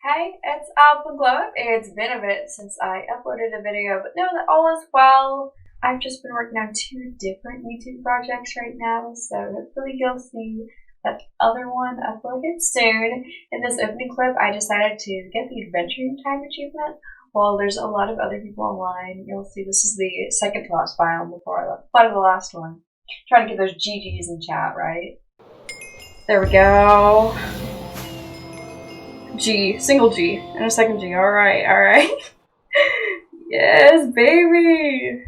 Hey, it's Glow. It's been a bit since I uploaded a video, but know that all is well. I've just been working on two different YouTube projects right now, so hopefully you'll see that other one uploaded soon. In this opening clip, I decided to get the Adventure Time achievement. Well, there's a lot of other people online. You'll see this is the second to last file before I left part of the last one. Trying to get those GGs in chat, right? There we go. G, single G, and a second G. Alright, alright. Yes, baby!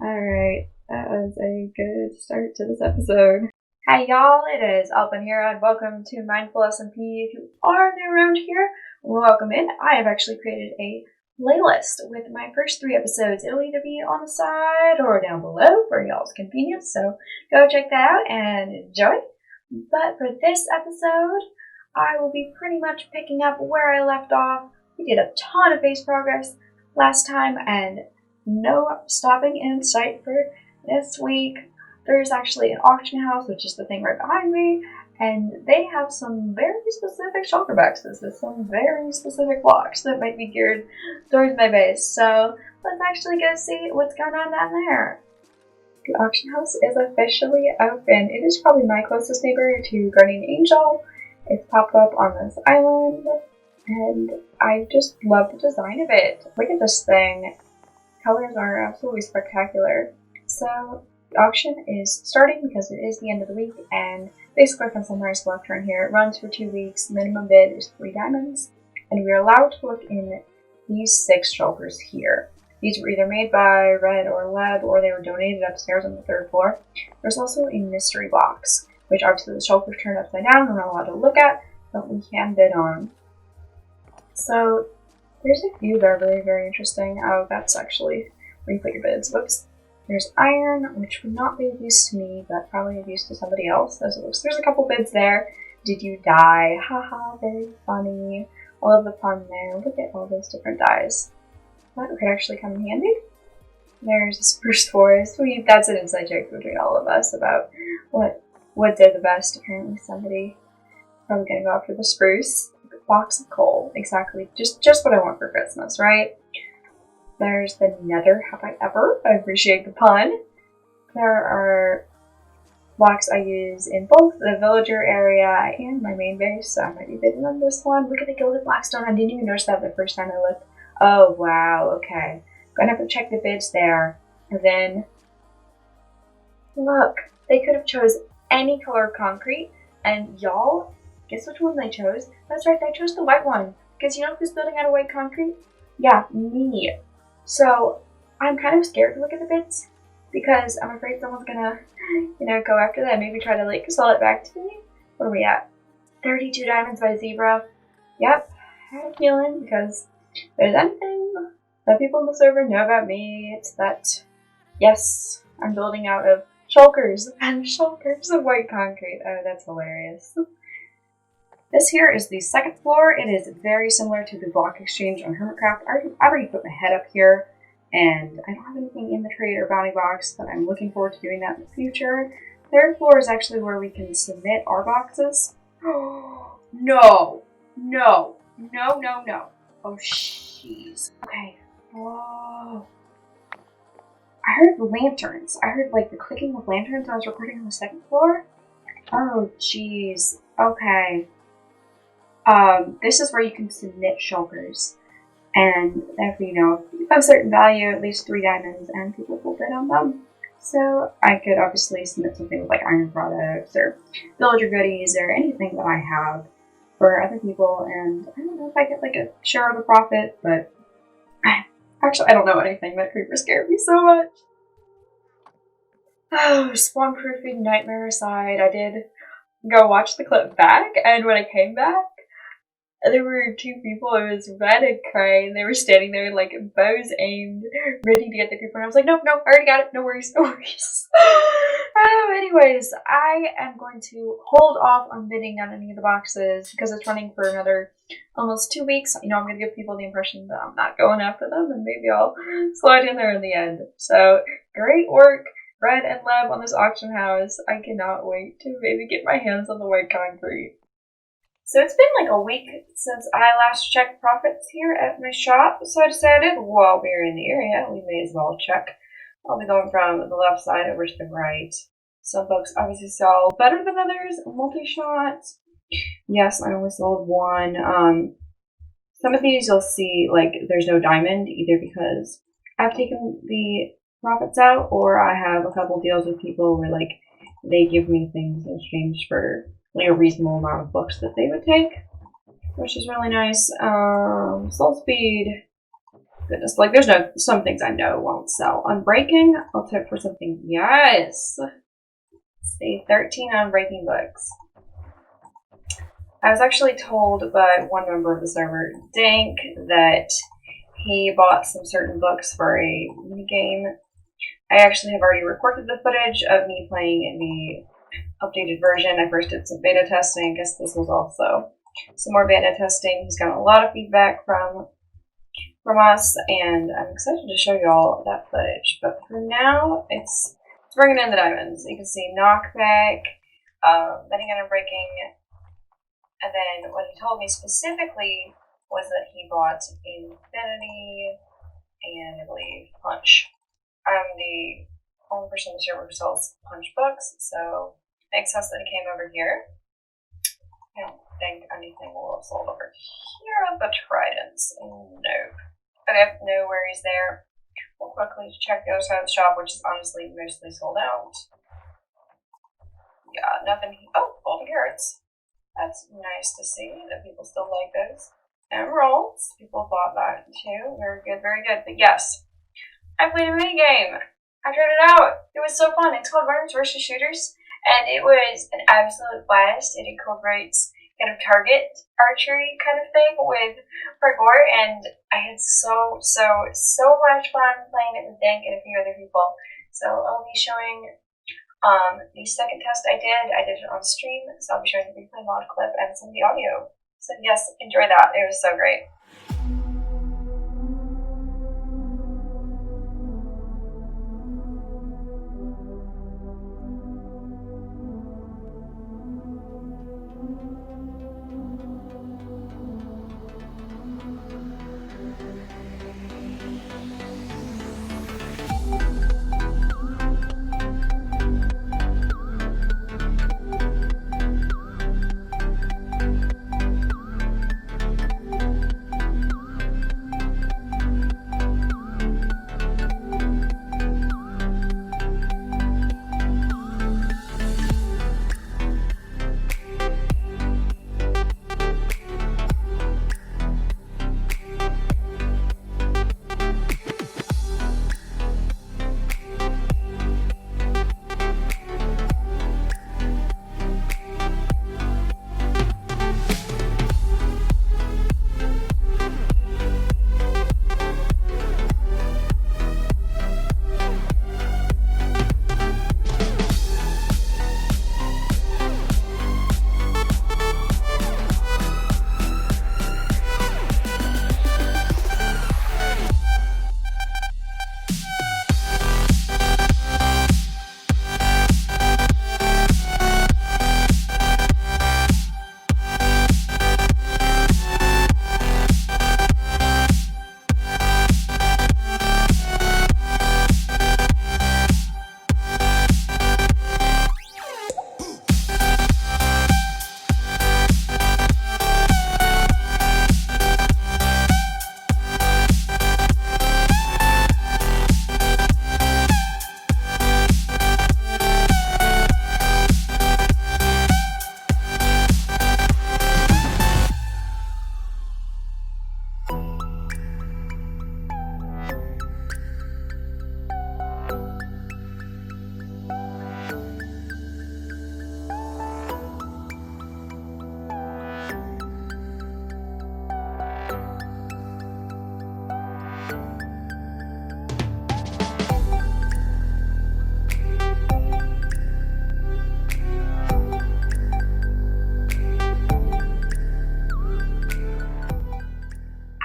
Alright, that was a good start to this episode. Hi y'all, it is Alpin here, and welcome to Mindful SMP. If you are new around here, welcome in. I have actually created a playlist with my first 3 episodes. It'll either be on the side or down below for y'all's convenience, so go check that out and enjoy. But for this episode, I will be pretty much picking up where I left off. We did a ton of base progress last time and no stopping in sight for this week. There's actually an auction house, which is the thing right behind me, and they have some very specific shulker boxes with some very specific blocks that might be geared towards my base. So let's actually go see what's going on down there. The auction house is officially open. It is probably my closest neighbor to Guardian Angel. It's popped up on this island, and I just love the design of it. Look at this thing. Colors are absolutely spectacular. So the auction is starting because it is the end of the week, and basically I can summarize the left turn here. It runs for 2 weeks. Minimum bid is 3 diamonds, and we are allowed to look in these 6 shulkers here. These were either made by Red or Leb, or they were donated upstairs on the 3rd floor. There's also a mystery box, which obviously the shulkers turned upside down, we're not allowed to look at, but we can bid on. So there's a few that are very, very interesting. Oh, that's actually where you put your bids. Whoops. There's iron, which would not be of use to me, but probably of use to somebody else. As it looks, there's a couple bids there. Did you die? Haha, very funny. I love the pun there. Look at all those different dyes. That could actually come in handy. There's a spruce forest. That's an inside joke between all of us about what did the best. Apparently somebody probably gonna go after the spruce. A box of coal. Exactly. Just what I want for Christmas, right? There's the nether. Have I ever? I appreciate the pun. There are blocks I use in both the villager area and my main base, so I might be bidding on this one. Look at the gilded blackstone. I didn't even notice that the first time I looked. Oh, wow. Okay. Gonna have to check the bids there. And then, look. They could have chose any color of concrete, and y'all, guess which one they chose? That's right, they chose the white one. Because you know who's building out of white concrete? Yeah, me. So, I'm kind of scared to look at the bids, because I'm afraid someone's gonna, go after that and maybe try to, sell it back to me. What are we at? 32 diamonds by Zebra. Yep, I have a feeling, because if there's anything that people in the server know about me, it's that, yes, I'm building out of shulkers and shulkers of white concrete. Oh, that's hilarious. This here is the 2nd floor. It is very similar to the block exchange on Hermitcraft. I already put my head up here, and I don't have anything in the trade or bounty box, but I'm looking forward to doing that in the future. 3rd floor is actually where we can submit our boxes. Oh, no. No. No, no, no. Oh, jeez. Okay. Oh. I heard lanterns. I heard the clicking of lanterns when I was recording on the 2nd floor. Oh, jeez. Okay. This is where you can submit shulkers. And if you have a certain value, at least 3 diamonds, and people will bid on them. So I could obviously submit something with iron products or villager goodies or anything that I have for other people. And I don't know if I get a share of the profit, but actually, I don't know anything. That creeper scared me so much. Oh, spawn-proofing nightmare aside, I did go watch the clip back, and when I came back, there were 2 people. It was Red and Cray, and they were standing there bows aimed, ready to get the creeper. And I was like, nope, I already got it. No worries, no worries. Anyways, I am going to hold off on bidding on any of the boxes because it's running for another almost 2 weeks. I'm going to give people the impression that I'm not going after them, and maybe I'll slide in there in the end. So, great work, Red and Leb, on this auction house. I cannot wait to maybe get my hands on the white concrete. So it's been like a week since I last checked profits here at my shop, so I decided while we're in the area, we may as well check. I'll be going from the left side over to the right. Some folks obviously sell better than others, multi-shots. Yes, I only sold one. Some of these you'll see like there's no diamond, either because I've taken the profits out or I have a couple deals with people where like they give me things in exchange for like a reasonable amount of books that they would take, which is really nice. Soul speed. Goodness, like there's some things I know won't sell. Unbreaking, I'll take for something. Yes! Say 13 unbreaking books. I was actually told by one member of the server, Dank, that he bought some certain books for a minigame. I actually have already recorded the footage of me playing in the updated version. I first did some beta testing. I guess this was also some more beta testing. He's gotten a lot of feedback from us, and I'm excited to show you all that footage. But for now, it's bringing in the diamonds. You can see knockback, betting and unbreaking. And then what he told me specifically was that he bought Infinity and I believe Punch. I'm the only person in the server who sells Punch books, so it makes sense that he came over here. I don't think anything will have sold over here at the Tridents. Nope. Okay, no worries there. We'll quickly check the other side of the shop, which is honestly mostly sold out. Yeah, nothing. Oh, golden carrots. That's nice to see that people still like those. Emeralds, people bought that too. Very good, very good. But yes, I played a mini game. I tried it out. It was so fun. It's called Runners vs. Shooters, and it was an absolute blast. It incorporates kind of target archery kind of thing with parkour, and I had so much fun playing it with Dank and a few other people. So I'll be showing the second test I did it on stream, so I'll be showing the replay mod clip and some of the audio. So yes, enjoy that. It was so great.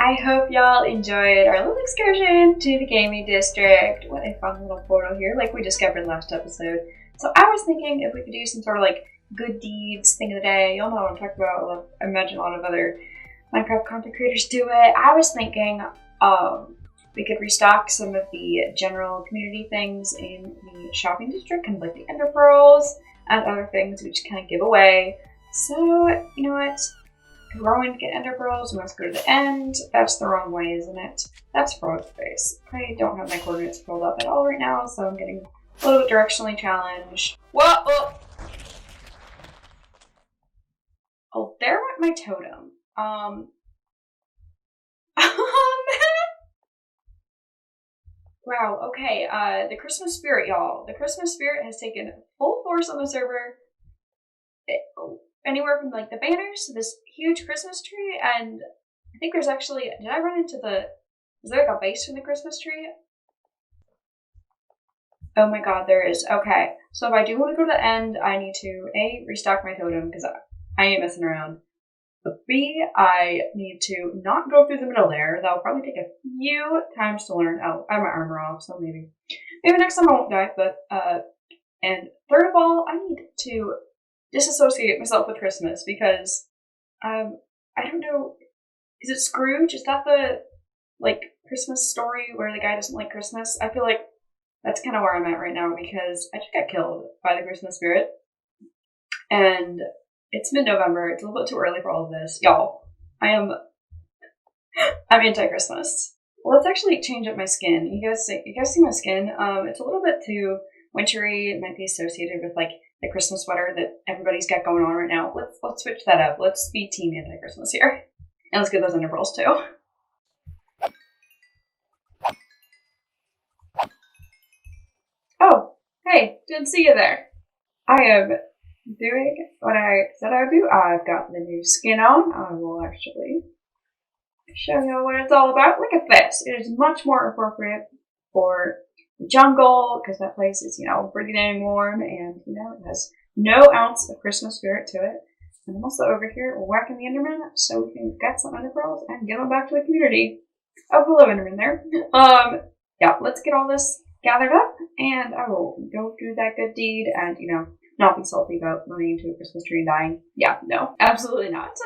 I hope y'all enjoyed our little excursion to the gaming district. What a fun little portal here, like we discovered last episode. So I was thinking if we could do some sort of like good deeds thing of the day. You'll know what I'm talking about. I imagine a lot of other Minecraft content creators do it. I was thinking we could restock some of the general community things in the shopping district, kind of like the ender pearls and other things we just kind of give away. So, you know what? If we're going to get ender pearls, we must go to the end. That's the wrong way, isn't it? That's frog space. I don't have my coordinates pulled up at all right now, so I'm getting a little bit directionally challenged. Whoa! Oh, oh there went my totem. Wow, okay, the Christmas spirit, y'all. The Christmas spirit has taken full force on the server. Anywhere from, like, the banners to this huge Christmas tree, and I think there's actually, did I run into is there, like, a base from the Christmas tree? Oh my god, there is. Okay, so if I do want to go to the end, I need to, A, restock my totem, because I ain't messing around. But B, I need to not go through the middle there. That'll probably take a few times to learn. Oh, I have my armor off, so maybe next time I won't die. But and third of all, I need to disassociate myself with Christmas because I don't know. Is it Scrooge? Is that the Christmas story where the guy doesn't like Christmas? I feel like that's kind of where I'm at right now because I just got killed by the Christmas spirit, and it's mid-November. It's a little bit too early for all of this. Y'all, I'm anti-Christmas. Well, let's actually change up my skin. You guys see my skin? It's a little bit too wintry. It might be associated with, like, the Christmas sweater that everybody's got going on right now. Let's switch that up. Let's be team anti-Christmas here. And let's get those ender pearls, too. Oh, hey, didn't see you there. I am doing what I said I would do. I've got the new skin on. I will actually show you what it's all about. Look at this. It is much more appropriate for the jungle because that place is, breathing and warm and, it has no ounce of Christmas spirit to it. And I'm also over here whacking the Enderman so we can get some ender pearls and give them back to the community. Oh, hello, Enderman there. Yeah, let's get all this gathered up and I will go do that good deed and, not be salty about running into a Christmas tree and dying. Yeah, no, absolutely not.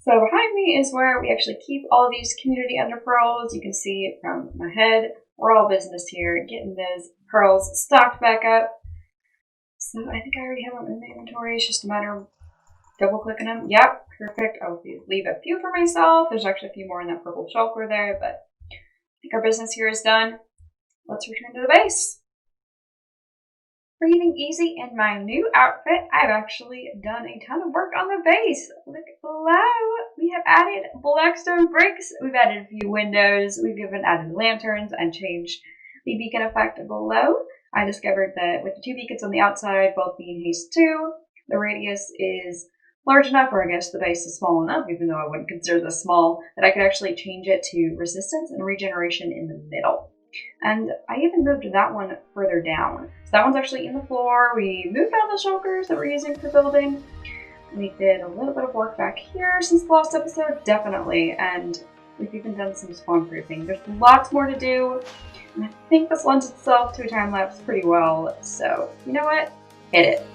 So behind me is where we actually keep all these community ender pearls. You can see it from my head. We're all business here, getting those pearls stocked back up. So I think I already have them in the inventory. It's just a matter of double clicking them. Yep, perfect. I'll leave a few for myself. There's actually a few more in that purple shulker there, but I think our business here is done. Let's return to the base. Breathing easy in my new outfit. I've actually done a ton of work on the base. Look below. We have added blackstone bricks. We've added a few windows. We've even added lanterns and changed the beacon effect below. I discovered that with the two beacons on the outside, both being haste 2, the radius is large enough, or I guess the base is small enough, even though I wouldn't consider this small, that I could actually change it to resistance and regeneration in the middle. And I even moved that one further down. So that one's actually in the floor. We moved all the shulkers that we're using for building. We did a little bit of work back here since the last episode, definitely. And we've even done some spawn proofing. There's lots more to do. And I think this lends itself to a time lapse pretty well. So, you know what? Hit it.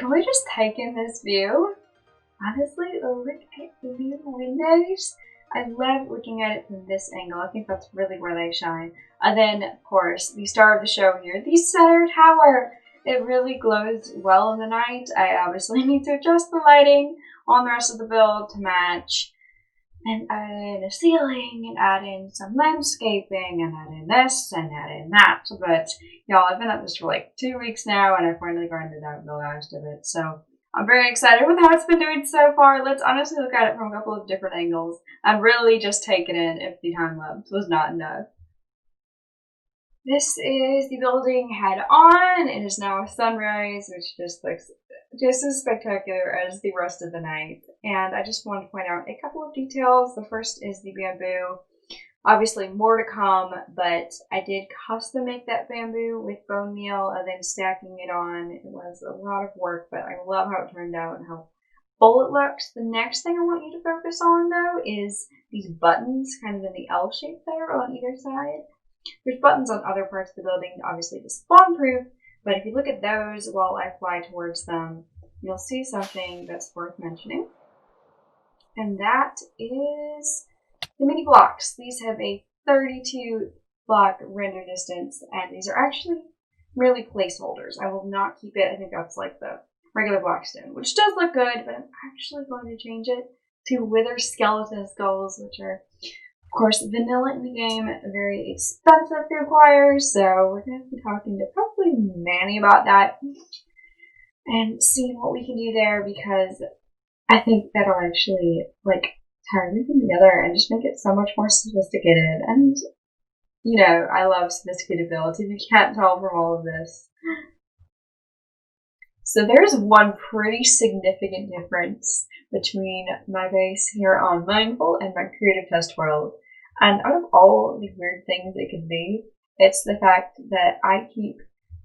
can we just take in this view? Honestly, look at the windows. I love looking at it from this angle. I think that's really where they shine. And then, of course, the star of the show here, the center tower. It really glows well in the night. I obviously need to adjust the lighting on the rest of the build to match. And add in a ceiling, and add in some landscaping, and add in this, and add in that. But, y'all, I've been at this for like 2 weeks now, and I finally grinded out the last of it. So, I'm very excited with how it's been doing so far. Let's honestly look at it from a couple of different angles. I'm really just taking in if the time lapse was not enough. This is the building head on. It is now sunrise, which just looks just as spectacular as the rest of the night. And I just wanted to point out a couple of details. The first is the bamboo. Obviously more to come, but I did custom make that bamboo with bone meal and then stacking it on. It was a lot of work, but I love how it turned out and how full it looks. The next thing I want you to focus on, though, is these buttons kind of in the L shape there on either side. There's buttons on other parts of the building, obviously to spawn proof, but if you look at those while I fly towards them, you'll see something that's worth mentioning. And that is the mini blocks. These have a 32 block render distance, and these are actually merely placeholders. I will not keep it. I think that's like the regular blockstone, which does look good, but I'm actually going to change it to wither skeleton skulls, which are, of course, vanilla in the game, very expensive to acquire, so we're going to be talking to probably Manny about that and seeing what we can do there, because I think that'll actually, like, tie everything together and just make it so much more sophisticated. And, you know, I love sophisticated builds, if you can't tell from all of this. So there's one pretty significant difference between my base here on Mindful and my creative test world. And out of all the weird things it could be, it's the fact that I keep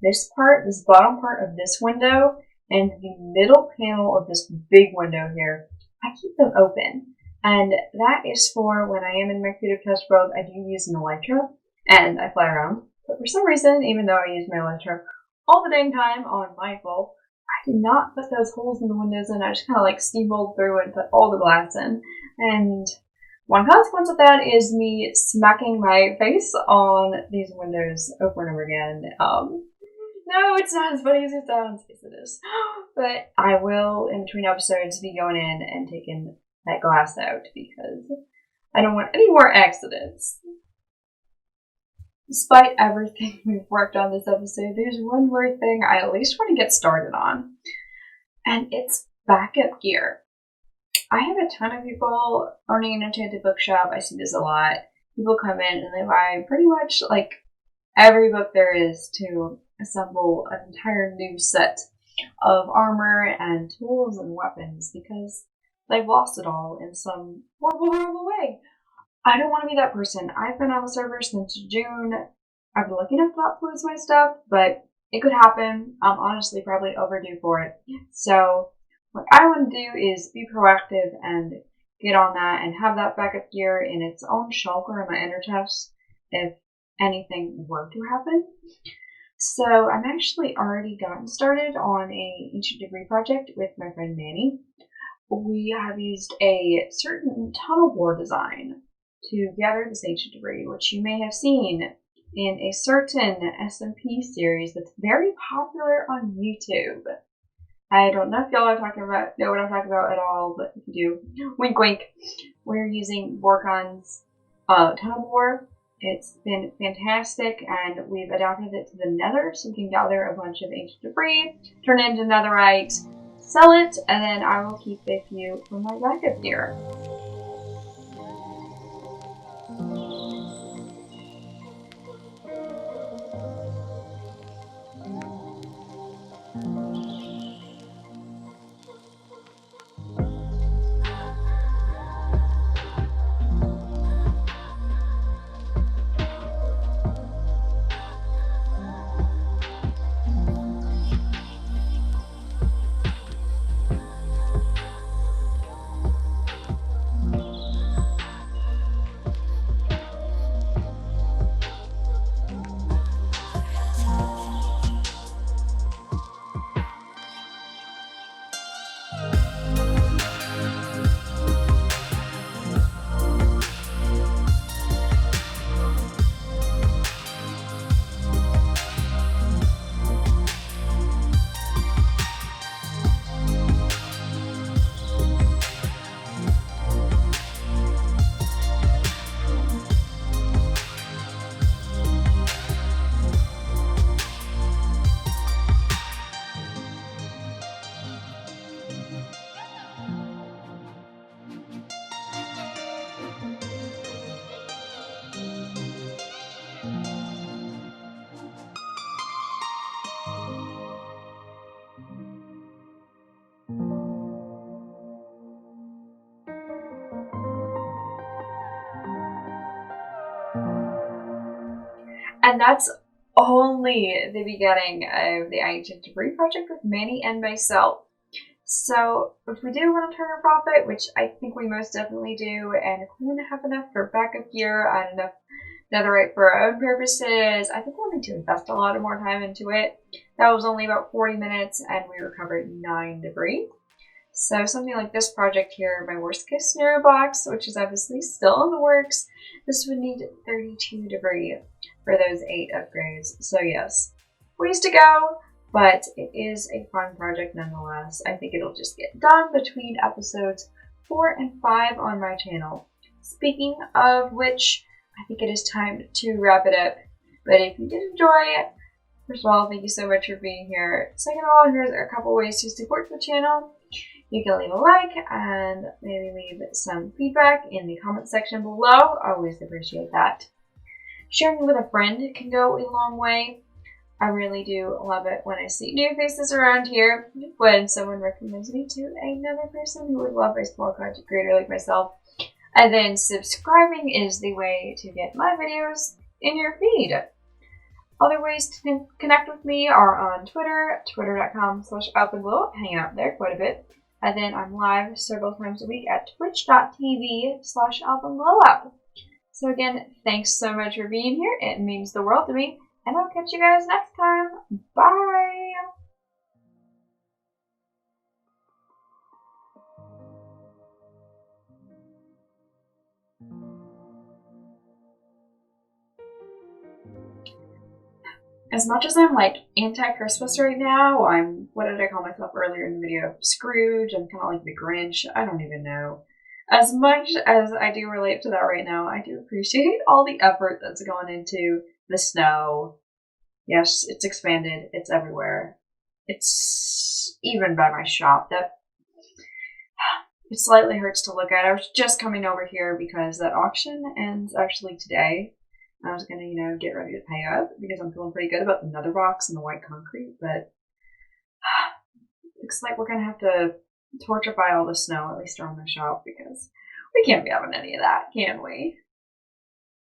this part, this bottom part of this window, and the middle panel of this big window here, I keep them open. And that is for when I am in my creative test world, I do use an Elytra, and I fly around. But for some reason, even though I use my Elytra all the dang time on Mindful, I did not put those holes in the windows in. I just kind of like steamrolled through and put all the glass in. And one consequence of that is me smacking my face on these windows over and over again. No, it's not as funny as it sounds. Yes, it is. But I will, in between episodes, be going in and taking that glass out because I don't want any more accidents. Despite everything we've worked on this episode, there's one more thing I at least want to get started on, and it's backup gear. I have a ton of people owning an enchanted bookshop. I see this a lot. People come in and they buy pretty much like every book there is to assemble an entire new set of armor and tools and weapons because they've lost it all in some horrible way. I don't want to be that person. I've been on the server since June. I've been lucky enough to not lose my stuff, but it could happen. I'm honestly probably overdue for it. So what I want to do is be proactive and get on that and have that backup gear in its own shulker in my ender chest if anything were to happen. So I'm actually already gotten started on a ancient debris project with my friend Manny. We have used a certain tunnel bore design to gather this ancient debris, which you may have seen in a certain SMP series that's very popular on YouTube. I don't know if y'all know what I'm talking about at all, but if you do, wink wink. We're using Vorkon's tunnel bore. It's been fantastic, and we've adapted it to the nether, so we can gather a bunch of ancient debris, turn it into netherite, sell it, and then I will keep a few for my backup gear. And that's only the beginning of the ancient debris project with Manny and myself. So if we do want to turn a profit, which I think we most definitely do, and if we want to have enough for backup gear and enough netherite for our own purposes, I think we'll need to invest a lot more time into it. That was only about 40 minutes and we recovered 9 debris. So something like this project here, my worst case scenario box, which is obviously still in the works, this would need 32 debris for those 8 upgrades. So yes, ways to go, but it is a fun project nonetheless. I think it'll just get done between episodes 4 and 5 on my channel. Speaking of which, I think it is time to wrap it up. But if you did enjoy it, first of all, thank you so much for being here. Second of all, here's a couple ways to support the channel. You can leave a like and maybe leave some feedback in the comment section below. I always appreciate that. Sharing with a friend can go a long way. I really do love it when I see new faces around here, when someone recommends me to another person who would love a small content creator like myself. And then subscribing is the way to get my videos in your feed. Other ways to connect with me are on Twitter, twitter.com/alpenglow, hang out there quite a bit. And then I'm live several times a week at twitch.tv/alpenglowup. So again, thanks so much for being here. It means the world to me. And I'll catch you guys next time. Bye! As much as I'm like anti-Christmas right now, I'm, what did I call myself earlier in the video? Scrooge, I'm kind of like the Grinch, I don't even know. As much as I do relate to that right now, I do appreciate all the effort that's gone into the snow. Yes, it's expanded, it's everywhere. It's even by my shop. That it slightly hurts to look at. I was just coming over here because that auction ends actually today. I was gonna, get ready to pay up because I'm feeling pretty good about the nether box and the white concrete, but looks like we're gonna have to torchify all the snow, at least around the shop, because we can't be having any of that, can we?